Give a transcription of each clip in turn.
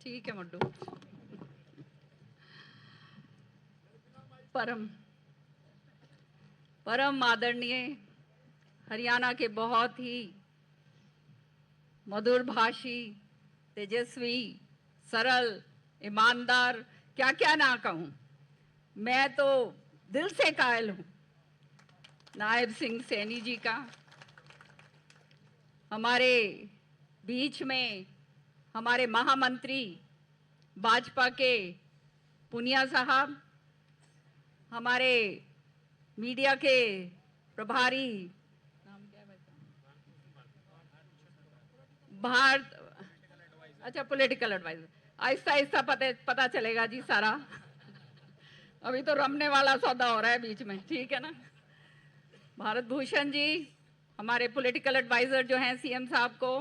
ठीक है मड्डू। परम परम आदरणीय हरियाणा के बहुत ही मधुर भाषी, तेजस्वी, सरल, ईमानदार, क्या क्या ना कहूं, मैं तो दिल से कायल हूं नायब सिंह सैनी जी का। हमारे बीच में हमारे महामंत्री भाजपा के पुनिया साहब, हमारे मीडिया के प्रभारी नाम क्या है भारत, अच्छा पॉलिटिकल एडवाइजर, आहिस्ता आहिस्ता पता चलेगा जी सारा। अभी तो रमने वाला सौदा हो रहा है बीच में, ठीक है ना। भारत भूषण जी, हमारे पॉलिटिकल एडवाइजर जो हैं सीएम साहब को,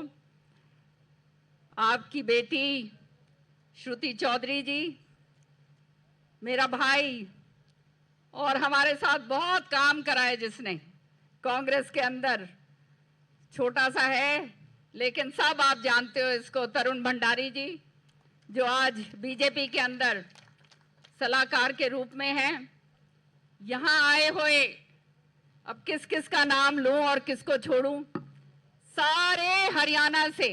आपकी बेटी श्रुति चौधरी जी, मेरा भाई और हमारे साथ बहुत काम करा है जिसने, कांग्रेस के अंदर छोटा सा है लेकिन सब आप जानते हो इसको, तरुण भंडारी जी, जो आज बीजेपी के अंदर सलाहकार के रूप में हैं। यहाँ आए हुए, अब किस किस का नाम लूं और किसको छोड़ूं, सारे हरियाणा से।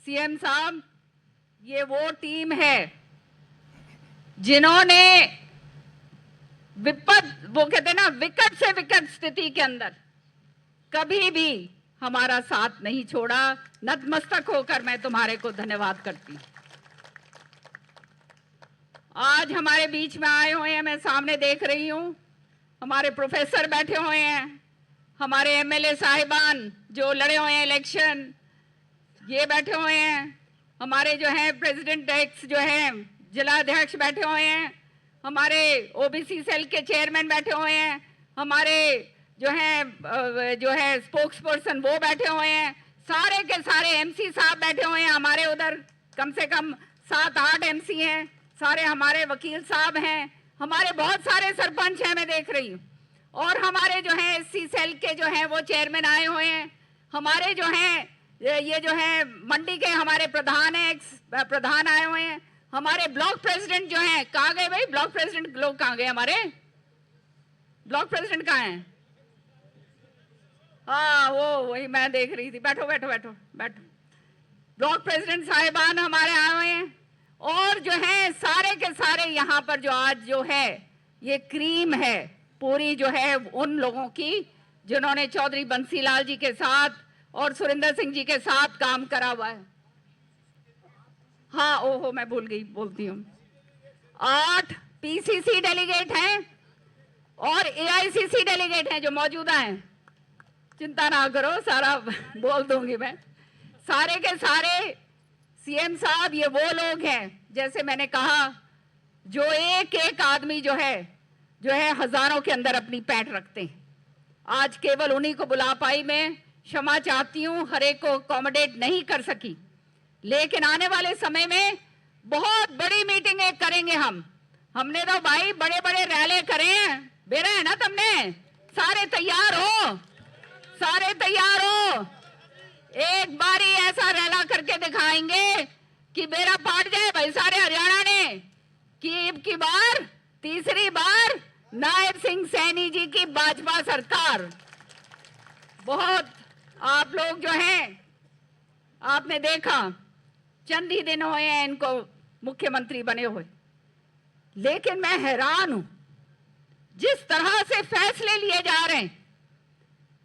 सीएम साहब, ये वो टीम है जिन्होंने वो कहते हैं ना, विकट से विकट स्थिति के अंदर कभी भी हमारा साथ नहीं छोड़ा। नतमस्तक होकर मैं तुम्हारे को धन्यवाद करती हूं। आज हमारे बीच में आए हुए हैं, मैं सामने देख रही हूं, हमारे प्रोफेसर बैठे हुए हैं, हमारे एमएलए साहिबान जो लड़े हुए हैं इलेक्शन, ये बैठे हुए हैं, हमारे जो है प्रेसिडेंट एक्स जो है जिला अध्यक्ष बैठे हुए हैं, हमारे ओबीसी सेल के चेयरमैन बैठे हुए हैं, हमारे जो है स्पोक्स पर्सन वो बैठे हुए हैं, सारे के सारे एमसी साहब बैठे हुए हैं, हमारे उधर कम से कम 7-8 एमसी हैं, सारे हमारे वकील साहब हैं, हमारे बहुत सारे सरपंच हैं मैं देख रही हूँ, और हमारे जो है एससी सेल के जो है वो चेयरमैन आए हुए हैं, हमारे जो हैं ये जो है मंडी के हमारे प्रधान है, एक्स प्रधान आए हुए हैं, हमारे ब्लॉक प्रेसिडेंट जो हैं, कहाँ गए भाई ब्लॉक प्रेसिडेंट लोग, कहाँ गए हमारे ब्लॉक प्रेसिडेंट कहाँ हैं? हाँ वो वही मैं देख रही थी, बैठो बैठो बैठो बैठो। ब्लॉक प्रेसिडेंट साहिबान हमारे आए हुए हैं, और जो है सारे के सारे यहाँ पर जो आज जो है ये क्रीम है पूरी जो है उन लोगों की जिन्होंने चौधरी बंसीलाल जी के साथ और सुरेंद्र सिंह जी के साथ काम करा हुआ है। हाँ ओहो मैं भूल गई, बोलती हूँ। 8 पीसीसी डेलीगेट हैं और एआईसीसी डेलीगेट हैं जो मौजूदा हैं, चिंता ना करो सारा बोल दूंगी मैं। सारे के सारे सीएम साहब ये वो लोग हैं, जैसे मैंने कहा, जो एक एक आदमी जो है हजारों के अंदर अपनी पैठ रखते हैं। आज केवल उन्हीं को बुला पाई, मैं क्षमा चाहती हूँ, हर एक को अकोमोडेट नहीं कर सकी, लेकिन आने वाले समय में बहुत बड़ी मीटिंगें करेंगे हमने तो भाई बड़े बड़े रैले करे हैं, बेरा है ना तुमने, सारे तैयार हो, सारे तैयार हो, एक बारी ऐसा रैला करके दिखाएंगे कि बेरा पाट जाए भाई सारे हरियाणा ने, कि अब की बार तीसरी बार नायब सिंह सैनी जी की भाजपा सरकार। बहुत आप लोग जो हैं, आपने देखा चंद ही दिन हुए हैं इनको मुख्यमंत्री बने हुए, लेकिन मैं हैरान हूं जिस तरह से फैसले लिए जा रहे हैं।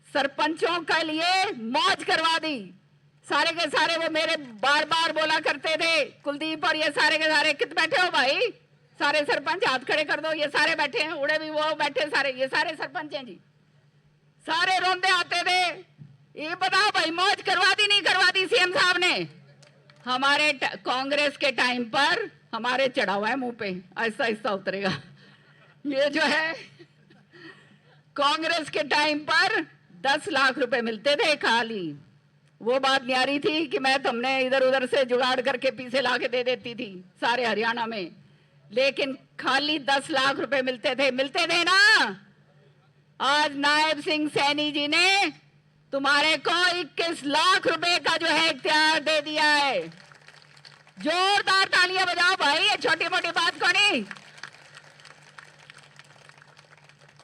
सरपंचों के लिए मौज करवा दी, सारे के सारे वो मेरे बार बार बोला करते थे, कुलदीप और ये सारे के सारे, कित बैठे हो भाई सारे सरपंच, हाथ खड़े कर दो, ये सारे बैठे हैं, उड़े भी वो बैठे सारे, ये सारे सरपंच हैं जी, सारे रोंदे आते थे। ये बताओ भाई मौज करवा दी नहीं करवा दी सीएम साहब ने? हमारे कांग्रेस के टाइम पर हमारे चढ़ा हुआ है मुंह पे, ऐसा ऐसा उतरेगा। ये जो है कांग्रेस के टाइम पर 10 लाख रुपए मिलते थे खाली, वो बात न्यारी थी कि मैं तुमने इधर उधर से जुगाड़ करके पीछे ला के दे देती थी सारे हरियाणा में, लेकिन खाली 10 लाख रुपए मिलते थे ना। आज नायब सिंह सैनी जी ने तुम्हारे को 21 लाख रुपए का जो है इख्तियार दे दिया है। जोरदार तालियां बजाओ भाई, ये छोटी मोटी बात को नहीं।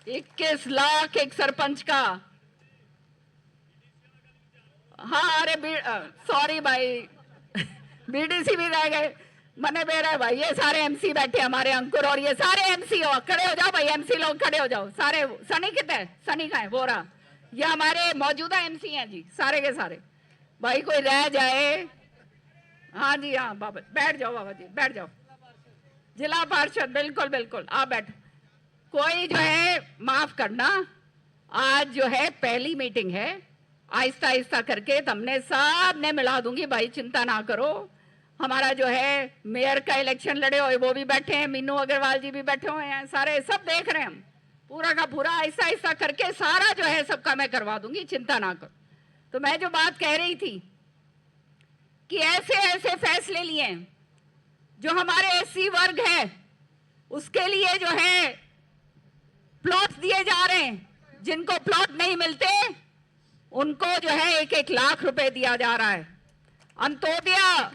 21 लाख एक सरपंच का। हाँ अरे सॉरी भाई बीडीसी भी रह गए, मने बेरा है भाई। ये सारे एमसी बैठे हमारे, अंकुर और ये सारे एमसी हो, खड़े हो जाओ भाई, एमसी लोग खड़े हो जाओ सारे। सनी कितने, सनी का है वो रहा, ये हमारे मौजूदा एमसी हैं जी सारे के सारे। भाई कोई रह जाए, हाँ जी हाँ बाबा, बैठ जाओ बाबा जी, बैठ जाओ। जिला पार्षद, बिल्कुल बिल्कुल आप बैठो। कोई जो है माफ करना, आज जो है पहली मीटिंग है, आहिस्ता आहिस्ता करके तुमने सब ने मिला दूंगी भाई, चिंता ना करो। हमारा जो है मेयर का इलेक्शन लड़े हुए वो भी बैठे हैं, मीनू अग्रवाल जी भी बैठे हुए हैं, सारे सब देख रहे हैं हम। पूरा का पूरा आहिस्ता आहिस्ता करके सारा जो है सबका मैं करवा दूंगी, चिंता ना करो। तो मैं जो बात कह रही थी कि ऐसे ऐसे फैसले लिए जो हमारे एससी वर्ग है उसके लिए जो है प्लॉट दिए जा रहे हैं, जिनको प्लॉट नहीं मिलते उनको जो है 1-1 लाख रुपए दिया जा रहा है। अंत्योदय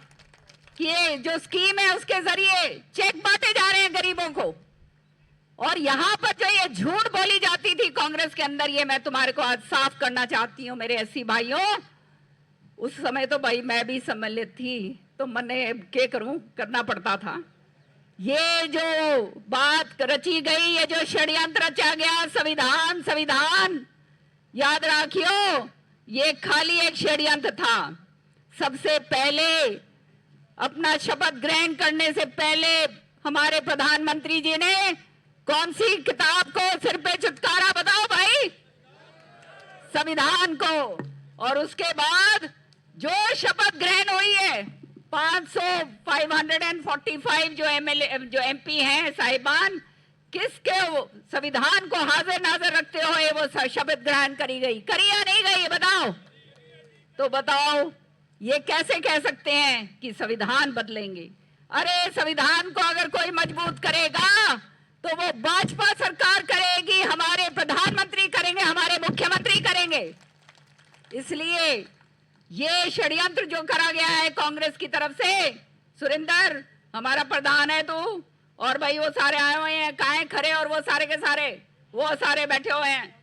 की ये जो स्कीम है उसके जरिए चेक बांटे जा रहे हैं गरीबों को। और यहां पर जो ये झूठ बोली जाती थी कांग्रेस के अंदर, ये मैं तुम्हारे को आज साफ करना चाहती हूं मेरे एससी भाइयों। उस समय तो भाई मैं भी सम्मिलित थी, तो मैंने क्या करूं, करना पड़ता था। ये जो बात रची गई, ये जो षड्यंत्र रचा गया, संविधान संविधान, याद रखियो ये खाली एक षड्यंत्र था। सबसे पहले अपना शपथ ग्रहण करने से पहले हमारे प्रधानमंत्री जी ने कौन सी किताब को सिर पे चुटकारा, बताओ भाई, संविधान को। और उसके बाद जो शपथ ग्रहण हुई है 545 जो एमएलए जो एमपी हैं साहिबान, किसके संविधान को हाजिर नाजिर रखते हुए वो शपथ ग्रहण करी गई, करी या नहीं गई, बताओ। तो बताओ ये कैसे कह सकते हैं कि संविधान बदलेंगे? अरे संविधान को अगर कोई मजबूत करेगा तो वो भाजपा सरकार करेगी, हमारे प्रधानमंत्री करेंगे, हमारे मुख्यमंत्री करेंगे। इसलिए ये षड्यंत्र जो करा गया है कांग्रेस की तरफ से, सुरेंद्र हमारा प्रधान है तू, और भाई वो सारे आए हुए हैं, काहे खड़े, और वो सारे के सारे वो सारे बैठे हुए हैं,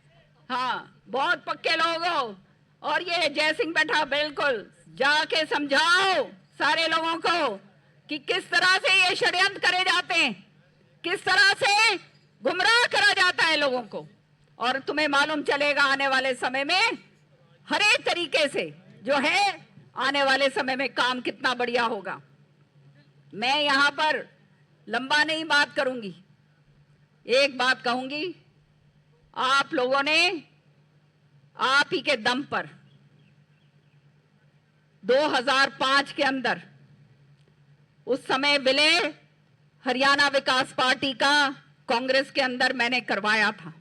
हाँ बहुत पक्के लोग हो। और ये जय सिंह बैठा, बिल्कुल जाके समझाओ सारे लोगों को कि किस तरह से ये षड्यंत्र करे जाते हैं, किस तरह से गुमराह करा जाता है लोगों को। और तुम्हें मालूम चलेगा आने वाले समय में हर एक तरीके से जो है आने वाले समय में काम कितना बढ़िया होगा। मैं यहां पर लंबा नहीं बात करूंगी, एक बात कहूंगी, आप लोगों ने आप ही के दम पर 2005 के अंदर, उस समय विलय हरियाणा विकास पार्टी का कांग्रेस के अंदर मैंने करवाया था,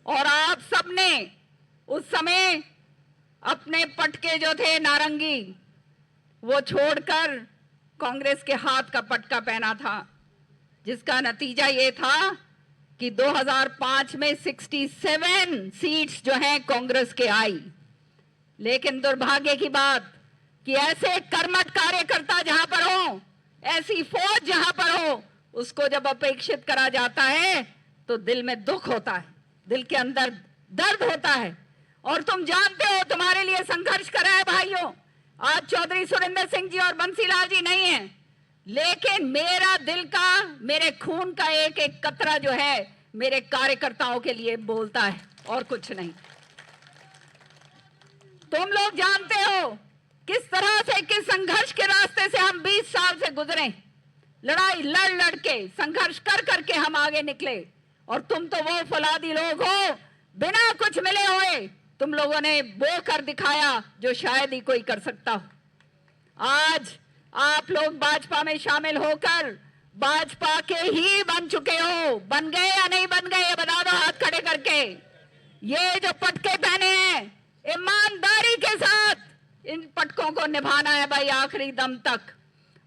और आप सबने उस समय अपने पटके जो थे नारंगी वो छोड़कर कांग्रेस के हाथ का पटका पहना था, जिसका नतीजा ये था कि 2005 में 67 सीट्स जो हैं कांग्रेस के आई। लेकिन दुर्भाग्य की बात कि ऐसे कर्मठ कार्यकर्ता जहां पर हो, ऐसी फौज जहां पर हो, उसको जब अपेक्षित करा जाता है तो दिल में दुख होता है, दिल के अंदर दर्द होता है। और तुम जानते हो तुम्हारे लिए संघर्ष करा है भाइयों, आज चौधरी सुरेंद्र सिंह जी और बंसीलाल जी नहीं है, लेकिन मेरा दिल का, मेरे खून का एक एक कतरा जो है मेरे कार्यकर्ताओं के लिए बोलता है, और कुछ नहीं। तुम लोग जानते हो किस तरह से, किस संघर्ष के रास्ते से हम 20 साल से गुजरे, लड़ाई लड़ लड़ के, संघर्ष कर करके हम आगे निकले। और तुम तो वो फौलादी लोग हो, बिना कुछ मिले हुए तुम लोगों ने वो कर दिखाया जो शायद ही कोई कर सकता हो। आज आप लोग भाजपा में शामिल होकर भाजपा के ही बन चुके हो, बन गए या नहीं बन गए, ये बता दो हाथ खड़े करके। ये जो पटके पहने हैं, ईमानदारी के साथ इन पटकों को निभाना है भाई आखिरी दम तक।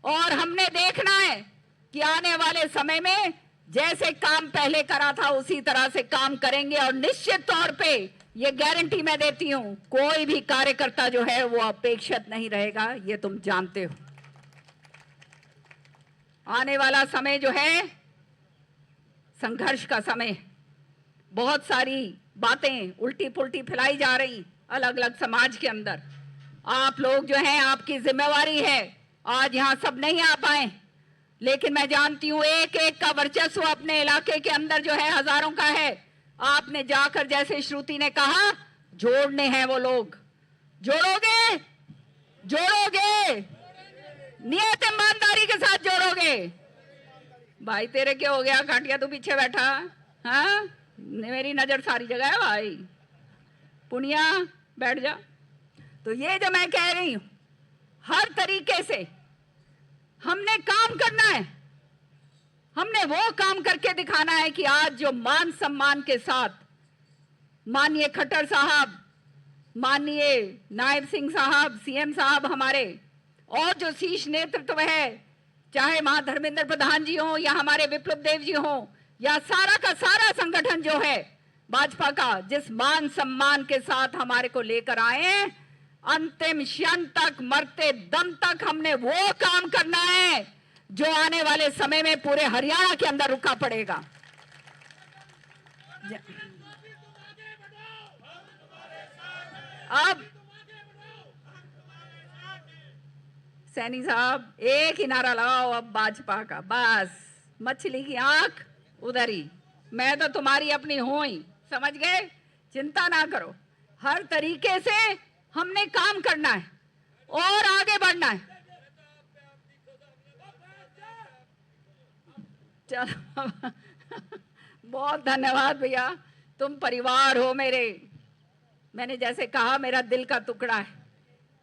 और हमने देखना है कि आने वाले समय में जैसे काम पहले करा था उसी तरह से काम करेंगे, और निश्चित तौर पे ये गारंटी मैं देती हूं, कोई भी कार्यकर्ता जो है वो अपेक्षित नहीं रहेगा, ये तुम जानते हो। आने वाला समय जो है संघर्ष का समय, बहुत सारी बातें उल्टी पुल्टी फैलाई जा रही अलग अलग समाज के अंदर। आप लोग जो हैं, आपकी जिम्मेवारी है, आज यहाँ सब नहीं आ पाए, लेकिन मैं जानती हूँ एक एक का वर्चस्व अपने इलाके के अंदर जो है हजारों का है। आपने जाकर, जैसे श्रुति ने कहा, जोड़ने हैं वो लोग। जोड़ोगे? जोड़ोगे? नियत ईमानदारी के साथ जोड़ोगे? भाई तेरे क्या हो गया, काटिया तू पीछे बैठा? हाँ, मेरी नजर सारी जगह है भाई। पुनिया बैठ जा। तो ये जो मैं कह रही हूं, हर तरीके से हमने काम करना है। हमने वो काम करके दिखाना है कि आज जो मान सम्मान के साथ माननीय खट्टर साहब, माननीय नायब सिंह साहब, सीएम साहब हमारे, और जो शीर्ष नेतृत्व है, चाहे वहां धर्मेंद्र प्रधान जी हो या हमारे विप्लव देव जी हो या सारा का सारा संगठन जो है भाजपा का, जिस मान सम्मान के साथ हमारे को लेकर आए, अंतिम क्षण तक, मरते दम तक हमने वो काम करना है जो आने वाले समय में पूरे हरियाणा के अंदर रुका पड़ेगा। अब सैनी साहब एक ही नारा लगाओ अब भाजपा का, बस मछली की आंख उधर ही। मैं तो तुम्हारी अपनी हूं ही, समझ गए? चिंता ना करो, हर तरीके से हमने काम करना है और आगे बढ़ना है। चलो बहुत धन्यवाद भैया, तुम परिवार हो मेरे। मैंने जैसे कहा, मेरा दिल का टुकड़ा है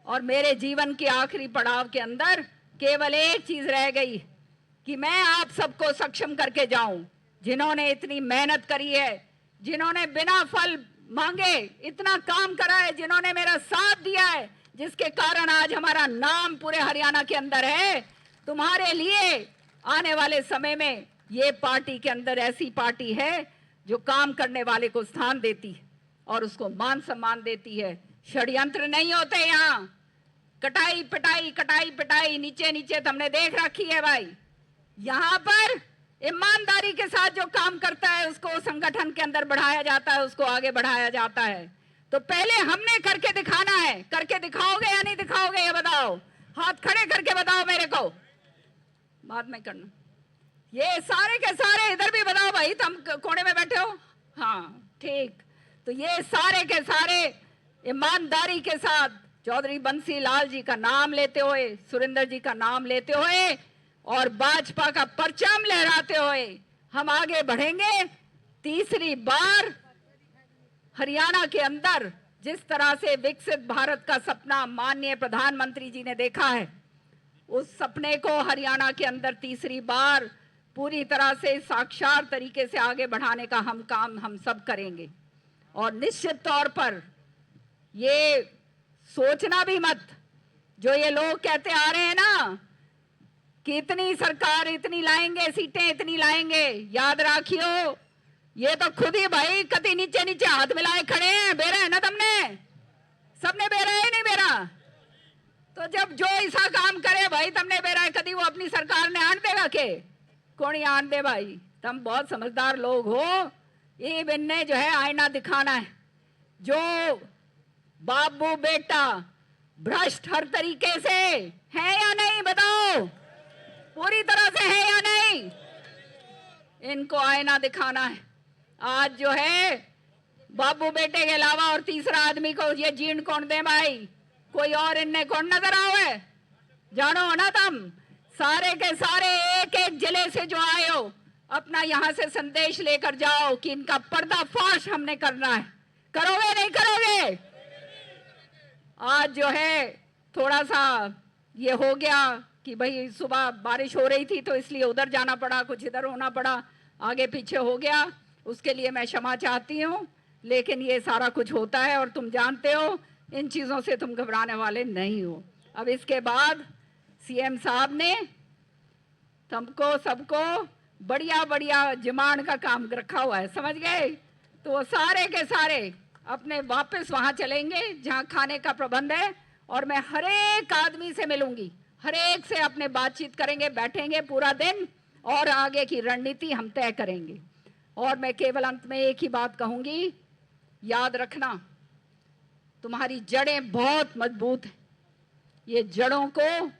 और मेरे जीवन के आखिरी पड़ाव के अंदर केवल एक चीज रह गई कि मैं आप सबको सक्षम करके जाऊं। जिन्होंने इतनी मेहनत करी है, जिन्होंने बिना फल मांगे इतना काम करा है, जिन्होंने मेरा साथ दिया है, जिसके कारण आज हमारा नाम पूरे हरियाणा के अंदर है, तुम्हारे लिए आने वाले समय में ये पार्टी के अंदर ऐसी पार्टी है जो काम करने वाले को स्थान देती है और उसको मान सम्मान देती है। षड्यंत्र नहीं होते यहाँ, कटाई पिटाई कटाई पिटाई नीचे नीचे तो हमने देख रखी है भाई। यहाँ पर ईमानदारी के साथ जो काम करता है उसको संगठन के अंदर बढ़ाया जाता है, उसको आगे बढ़ाया जाता है। तो पहले हमने करके दिखाना है। करके दिखाओगे या नहीं दिखाओगे ये बताओ? हाथ खड़े करके बताओ मेरे को, बाद में करना। ये सारे के सारे इधर भी बताओ भाई, तुम कोने में बैठे हो? हाँ ठीक। तो ये सारे के सारे ईमानदारी के साथ चौधरी बंसी लाल जी का नाम लेते हुए, सुरेंद्र जी का नाम लेते हुए और भाजपा का परचम लहराते हुए हम आगे बढ़ेंगे। तीसरी बार हरियाणा के अंदर जिस तरह से विकसित भारत का सपना माननीय प्रधानमंत्री जी ने देखा है, उस सपने को हरियाणा के अंदर तीसरी बार पूरी तरह से साक्षात तरीके से आगे बढ़ाने का हम सब करेंगे। और निश्चित तौर पर ये सोचना भी मत, जो ये लोग कहते आ रहे हैं ना कि इतनी सरकार इतनी लाएंगे, सीटें इतनी लाएंगे, याद रखियो ये तो खुद ही भाई कति नीचे नीचे हाथ मिलाए खड़े हैं। बेरा है ना तुमने, सबने बेरा है नहीं बेरा? तो जब जो ऐसा काम करे भाई तुमने बेरा है, कभी वो अपनी सरकार ने आन देगा के? कौन ही आन दे भाई? तुम बहुत समझदार लोग हो। ये बिन्ने जो है आईना दिखाना है। जो बाबू बेटा भ्रष्ट हर तरीके से है या नहीं बताओ? पूरी तरह से है या नहीं? इनको आईना दिखाना है। आज जो है बाबू बेटे के अलावा और तीसरा आदमी को ये जीर्ण कौन दे भाई? कोई और इनने कौन नजर आओ? जानो ना तुम सारे के सारे एक एक जिले से जो आए हो, अपना यहां से संदेश लेकर जाओ कि इनका पर्दाफाश हमने करना है। करोगे नहीं करोगे? आज जो है थोड़ा सा ये हो गया कि भाई सुबह बारिश हो रही थी तो इसलिए उधर जाना पड़ा, कुछ इधर होना पड़ा, आगे पीछे हो गया, उसके लिए मैं क्षमा चाहती हूँ। लेकिन ये सारा कुछ होता है और तुम जानते हो, इन चीज़ों से तुम घबराने वाले नहीं हो। अब इसके बाद सीएम साहब ने तुमको सबको बढ़िया बढ़िया जिमाण का काम रखा हुआ है, समझ गए? तो वो सारे के सारे अपने वापस वहाँ चलेंगे जहाँ खाने का प्रबंध है और मैं हर एक आदमी से मिलूंगी, हर एक से अपने बातचीत करेंगे, बैठेंगे पूरा दिन और आगे की रणनीति हम तय करेंगे। और मैं केवल अंत में एक ही बात कहूंगी, याद रखना तुम्हारी जड़ें बहुत मजबूत हैं। ये जड़ों को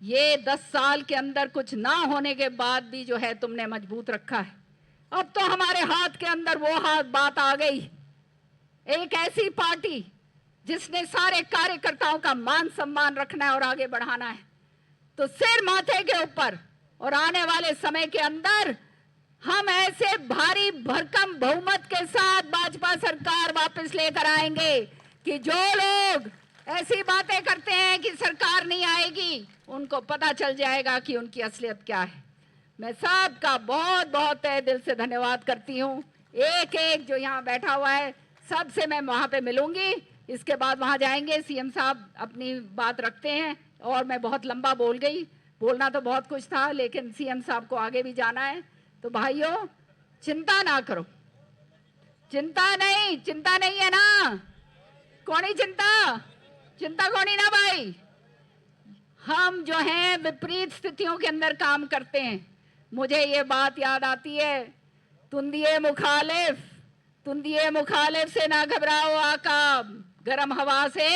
ये 10 साल के अंदर कुछ ना होने के बाद भी जो है तुमने मजबूत रखा है। अब तो हमारे हाथ के अंदर वो बात आ गई, एक ऐसी पार्टी जिसने सारे कार्यकर्ताओं का मान सम्मान रखना है और आगे बढ़ाना है। तो सिर माथे के ऊपर, और आने वाले समय के अंदर हम ऐसे भारी भरकम बहुमत के साथ भाजपा सरकार वापस लेकर आएंगे कि जो लोग ऐसी बातें करते हैं कि सरकार नहीं आएगी, उनको पता चल जाएगा कि उनकी असलियत क्या है। मैं सबका बहुत बहुत तहे दिल से धन्यवाद करती हूँ। एक एक जो यहाँ बैठा हुआ है सबसे मैं वहाँ पे मिलूंगी, इसके बाद वहाँ जाएंगे। सीएम साहब अपनी बात रखते हैं और मैं बहुत लंबा बोल गई, बोलना तो बहुत कुछ था, लेकिन सीएम साहब को आगे भी जाना है। तो भाइयों चिंता ना करो, चिंता नहीं है ना, कौनी चिंता कौनी ना भाई। हम जो हैं विपरीत स्थितियों के अंदर काम करते हैं। मुझे ये बात याद आती है, तुंदिए मुखालिफ से ना घबराओ आका, गरम हवा से